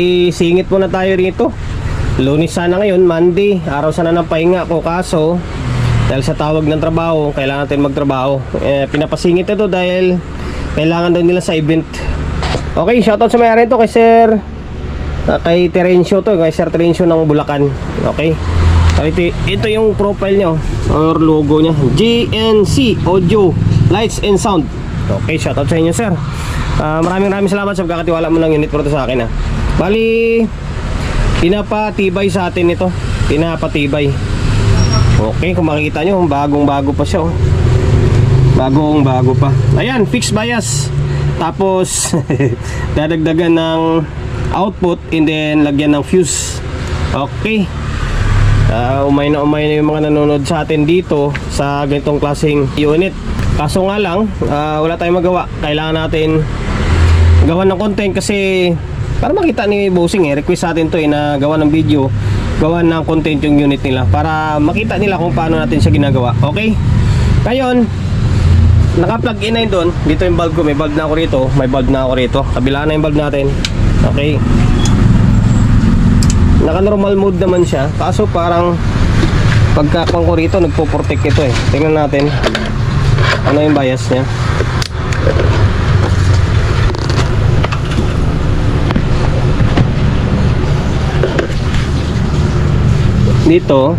Isingit muna tayo rito. Lunes sana ngayon, Monday, araw sana ng pahinga ko, kaso dahil sa tawag ng trabaho, kailangan natin magtrabaho. Pinapasingit ito dahil kailangan daw nila sa event. Okay, shoutout sa may-ari ito kay Sir kay Terencio to, kay Sir Terencio ng Bulacan. Okay, ito yung profile nyo or logo nya, GNC Audio Lights and Sound. Okay, shoutout sa inyo, sir. Maraming salamat sa pagkakatiwala mo ng unit pro to sa akin, ha. Bali, pinapatibay sa atin ito. Pinapatibay. Okay, kung makikita nyo, bagong-bago pa siya, oh. Bagong-bago pa. Ayan, fixed bias. Tapos, dadagdagan ng output and then lagyan ng fuse. Okay. Umay na yung mga nanonood sa atin dito sa ganitong klaseng unit. Kaso nga lang, wala tayong magawa. Kailangan natin gawa ng content kasi para makita ni Bossing, request sa atin to, na gawa ng video, gawa ng content yung unit nila para makita nila kung paano natin siya ginagawa. Okay? Ngayon, naka-plug in na yun doon. Dito yung bulb ko, may bulb na ako rito, may bulb na ako rito. Kabila na yung bulb natin. Okay? Naka normal mode naman siya, kaso parang pagkakuan ko rito nagpo-protect ito, eh. Tingnan natin ano yung bias niya. Dito,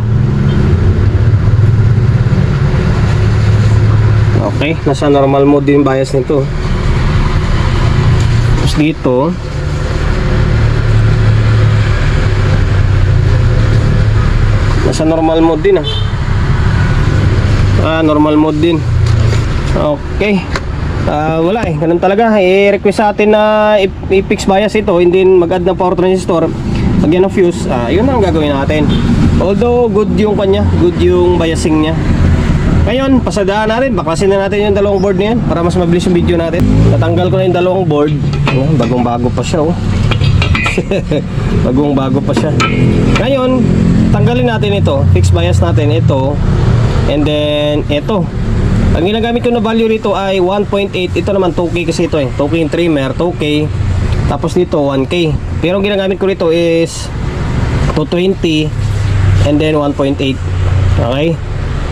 okay, nasa normal mode din bias nito. Tapos dito, nasa normal mode din, normal mode din. Okay. Wala, ganun talaga. I-request sa atin na i-fix bias ito, hindi mag-add ng power transistor, lagyan ng fuse. Yun ang gagawin natin. Although good yung kanya, good yung biasing nya. Ngayon, pasadaan natin, baklasin na natin yung dalawang board na yan para mas mabilis yung video natin. Natanggal ko na yung dalawang board. Bagong-bago pa siya, oh. Bagong-bago pa siya. Ngayon, tanggalin natin ito, fix bias natin ito, and then ito. Ang ginagamit ko na value rito ay 1.8. Ito naman 2K kasi ito, 2K yung trimmer, 2K. Tapos dito 1K. Pero ang ginagamit ko rito is 220 and then 1.8. Okay?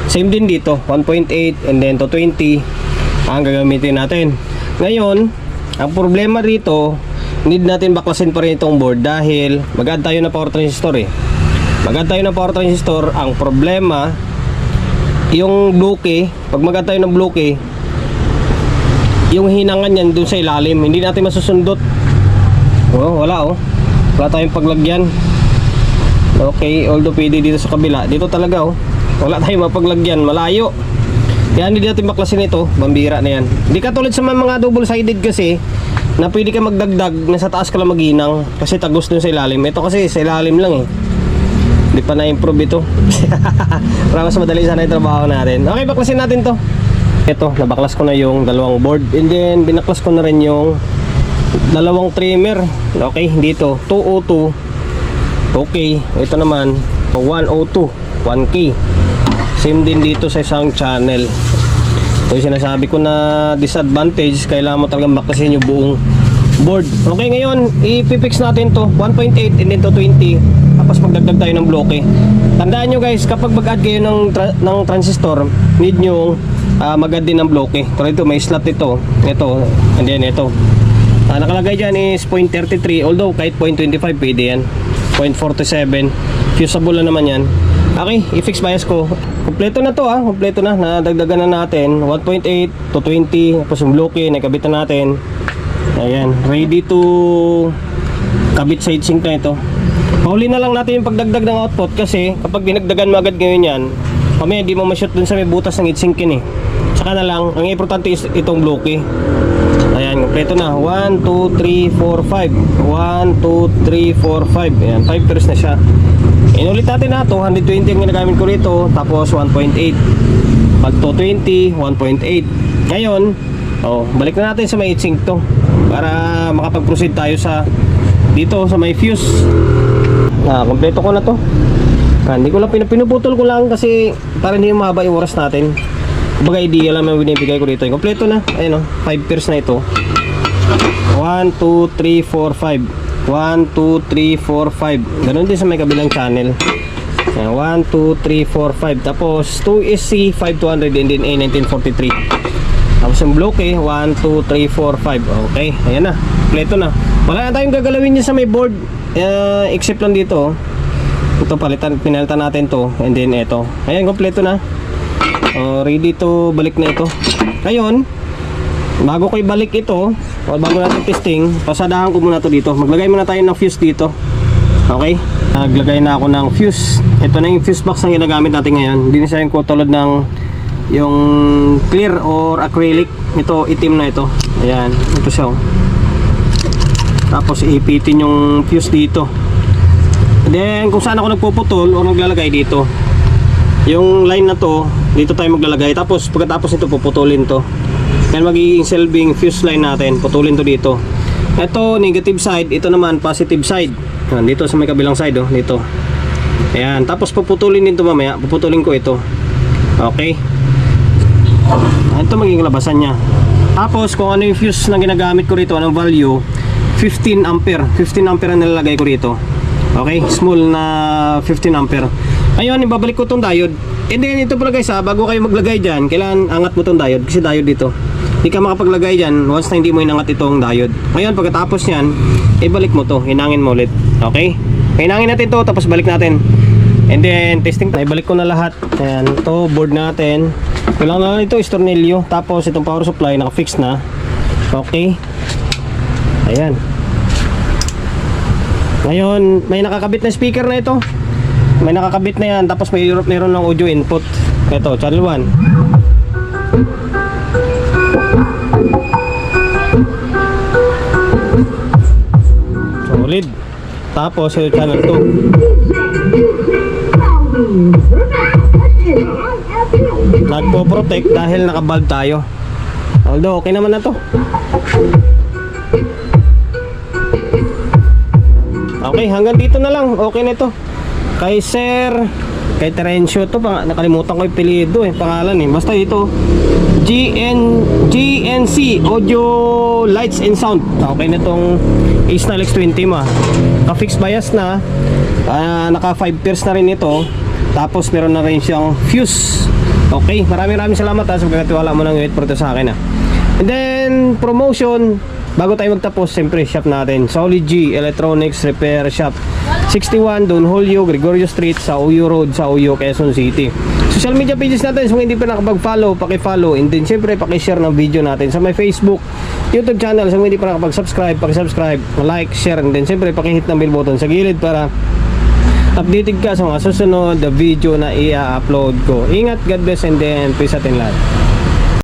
Same din dito, 1.8 and then 220 ang gagamitin natin. Ngayon, ang problema rito, need natin baklasin pa rin itong board dahil mag-add tayo na power transistor, mag-add tayo ng power transistor. Ang problema, yung bloke, pag mag-add tayo ng bloke, yung hinangan yan dun sa ilalim, hindi natin masusundot. Wala tayong paglagyan. Okay, although pwede dito sa kabila, dito talaga, wala tayong mapaglagyan, malayo. Kaya hindi natin baklasin ito, bambira na yan. Hindi katulad sa mga double sided kasi na pwede ka magdagdag, nasa taas ka lang maghinang kasi tagos dun sa ilalim. Ito kasi sa ilalim lang, hindi pa na-improve ito. Para mas madali sana yung trabaho natin. Okay, baklasin natin to. Ito, nabaklas ko na yung dalawang board, and then binaklas ko na rin yung dalawang trimmer. Okay, dito 202 okay, ito naman 102 1K. Same din dito sa isang channel. Ito yung sinasabi ko na disadvantage, kailangan mo talagang baklasin yung buong board. Okay, ngayon i-fix natin to 1.8 and then 220. Tapos magdagdag tayo ng bloke. Tandaan nyo guys, kapag mag-add kayo ng transistor, need nyo mag-add din ng bloke. Pero ito may slot ito, and then ito. Nakalagay dyan is 0.33, although kahit 0.25 pwede yan. 0.47, fusible na naman yan. Okay, i-fix bias ko. Kompleto na to, kompleto na. Nadagdagan na natin 1.8 to 20. Tapos yung bloke, nakabit na natin. Ayan, ready to kabit sa heatsink na ito. Pauli na lang natin yung pagdagdag ng output kasi kapag dinagdagan mo agad ngayon yan, mamaya hindi mo ma-shoot dun sa may butas ng heatsink yun, Saka na lang, ang importante is itong bloke. Ayan, kompleto na. 1, 2, 3, 4, 5. 1, 2, 3, 4, 5. Ayan, 5 pairs na siya. Inulit natin na 220 ang ginagamit ko rito, tapos 1.8. Pag 220, 1.8. Ngayon, balik na natin sa may heatsink to para makapag-proceed tayo sa dito sa may fuse. Kompleto ko na to. Hindi ko lang pinuputol ko lang kasi para hindi mahaba yung oras natin. Kumbaga idea lang ang binibigay ko dito. Kompleto na. Ayun 5 pairs na ito. 1, 2, 3, 4, 5. 1, 2, 3, 4, 5. Ganun din sa may kabilang channel. 1, 2, 3, 4, 5. Tapos 2SC 5200 and then A1943. Tapos yung bloke 1, 2, 3, 4, 5. Okay, ayan na. Kompleto na. Wala na tayong gagalawin niya sa may board. Except lang dito. Ito pinalitan natin to. And then ito. Ayan, kompleto na. Ready to balik na ito. Ngayon, bago ko ibalik ito, o bago natin testing, pasadahan ko muna to dito. Maglagay muna tayo ng fuse dito. Okay? Naglagay na ako ng fuse. Ito na yung fuse box na ginagamit natin ngayon. Hindi na siya yung tulad ng yung clear or acrylic. Ito, itim na ito. Ayan, ito siya. Tapos ipitin yung fuse dito. And then kung saan ako nagpuputol o naglalagay dito, yung line na to, dito tayo maglalagay. Tapos pagkatapos nito puputulin to. Yan magiging selving fuse line natin. Putulin to dito. Ito negative side, ito naman positive side. Yan, dito sa may kabilang side dito. Ayan, tapos puputulin din to mamaya. Puputulin ko ito. Okay. Ito magiging labasan niya. Tapos kung ano yung fuse na ginagamit ko rito, anong value, 15 ampere. 15 ampere ang nilalagay ko rito. Okay, small na 15 ampere. Ayun, ibabalik ko tong diode. And then ito pala guys, bago kayo maglagay dyan, kailangan angat mo tong diode. Kasi diode dito, hindi ka makapaglagay dyan once na hindi mo inangat itong diode. Ngayon, pagkatapos yan, ibalik mo to, hinangin mo ulit. Okay, hinangin natin to, tapos balik natin. And then testing, ibalik ko na lahat. Ayan, ito board natin. Kailangan na lang ito is tornilyo. Tapos itong power supply naka-fix na. Okay. Ayan. Ngayon, may nakakabit na speaker na ito. May nakakabit na yan. Tapos mayroon ng audio input. Ito, channel 1. Solid. Tapos yung channel 2. Nagpo-protect dahil naka-valve tayo. Although okay naman na to. Okay, hanggang dito na lang. Okay na ito. Kay Sir, kay Terencio to, nakalimutan ko yung pilido pangalan basta ito GNC Audio Lights and Sound. Okay na itong Ace na LX20 mo. Ka-fixed bias na. Naka 5 pairs na rin ito. Tapos meron na rin siyang fuse. Okay, maraming salamat sa pagkakatiwala mo ng Unit Pro sa akin And then promotion, bago tayo magtapos, siyempre shop natin, Solid G Electronics Repair Shop, 61 Don Julio Gregorio Street sa Uyo Road sa Uyo, Quezon City. Social media pages natin, kung hindi pa nakapag-follow, paki-follow. And then siyempre paki-share ng video natin sa may Facebook, YouTube channel. Kung hindi pa nakapag-subscribe, paki-subscribe, like, share. And then siyempre paki-hit ng bell button sa gilid para updated ka sa mga susunod na video na i-upload ko. Ingat, God bless, and then peace atin lahat.